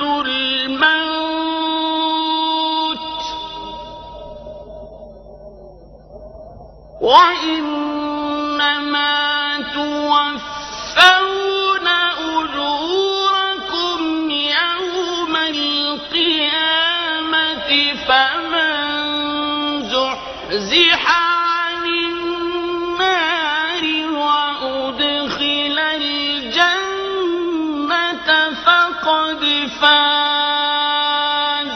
الموت وإنما توفون أجوركم يوم القيامة فمن زحزح عن النار وأدخل الجنة فقد فاز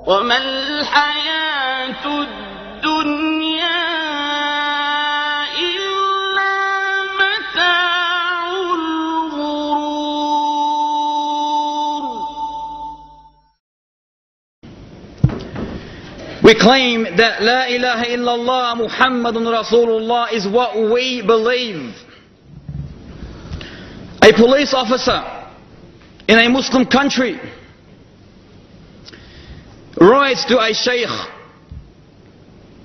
وما الحياة الدنيا إلا متاع الغرور. We claim that La ilaha illallah Muhammadun Rasulullah is what we believe. A police officer in a Muslim country writes to a sheikh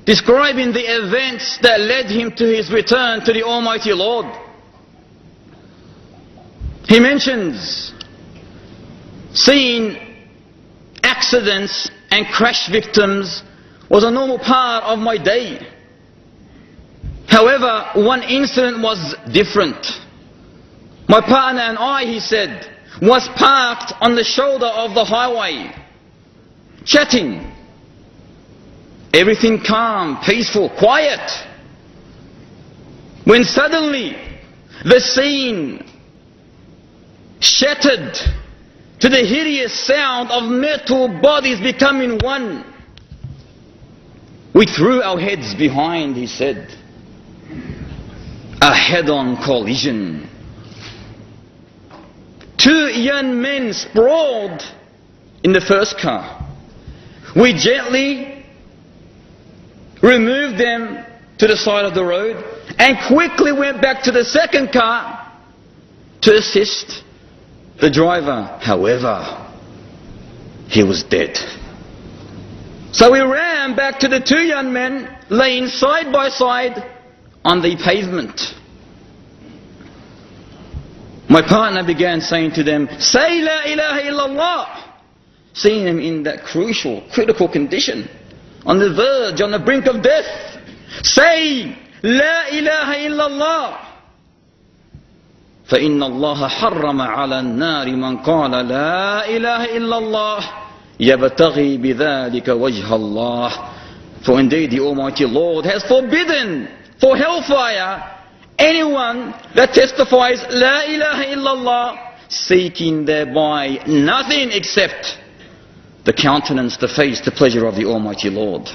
describing the events that led him to his return to the Almighty Lord. He mentions seeing accidents and crash victims was a normal part of my day. However, one incident was different. My partner and I, he said, was parked on the shoulder of the highway, chatting. Everything calm, peaceful, quiet. When suddenly the scene shattered to the hideous sound of metal bodies becoming one. We threw our heads behind, he said. A head-on collision. Two young men sprawled in the first car. We gently removed them to the side of the road and quickly went back to the second car to assist the driver. However, he was dead. So we ran back to the two young men laying side by side on the pavement. My partner began saying to them, "Say La ilaha illallah," seeing them in that crucial, critical condition, on the verge, on the brink of death. Say La ilaha illallah. فإن الله حرم على النار من قال لا إله إلا الله يبتغي بذلك وجه الله. For indeed the Almighty Lord has forbidden for hellfire anyone that testifies La ilaha illallah, seeking thereby nothing except the countenance, the face, the pleasure of the Almighty Lord.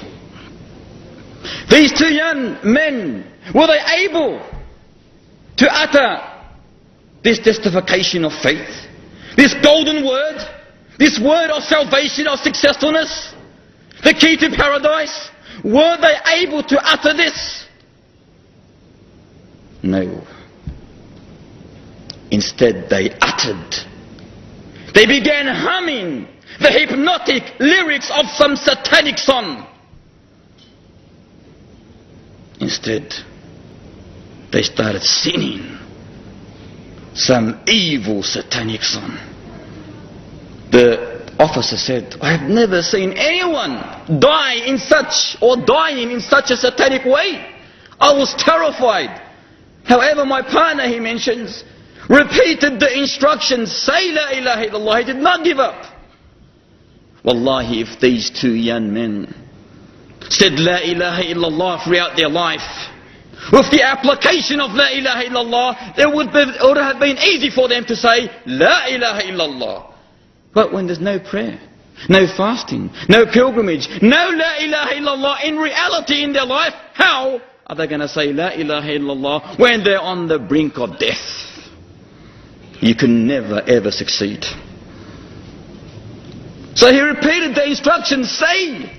These two young men, were they able to utter this testification of faith, this golden word, this word of salvation, of successfulness, the key to paradise? Were they able to utter this? No. Instead they uttered, they began humming the hypnotic lyrics of some satanic song. Instead they started singing some evil satanic song. The officer said, "I have never seen anyone die in such, or dying in such a satanic way. I was terrified." However, my partner, he mentions, repeated the instructions, "Say La ilaha illallah." He did not give up. Wallahi, if these two young men said La ilaha illallah throughout their life, with the application of La ilaha illallah, it would have been easy for them to say La ilaha illallah. But when there's no prayer, no fasting, no pilgrimage, no La ilaha illallah in reality in their life, how are they going to say La ilaha illallah when they're on the brink of death? You can never ever succeed. So he repeated the instructions, say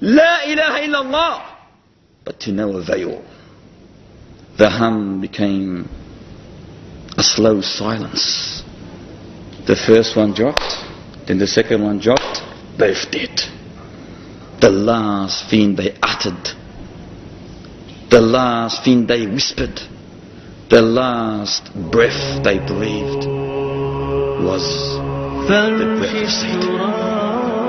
La ilaha illallah, but to no avail. The hum became a slow silence. The first one dropped, then the second one dropped, both dead. The last thing they uttered, the last thing they whispered, The last breath they breathed was the breath of Satan.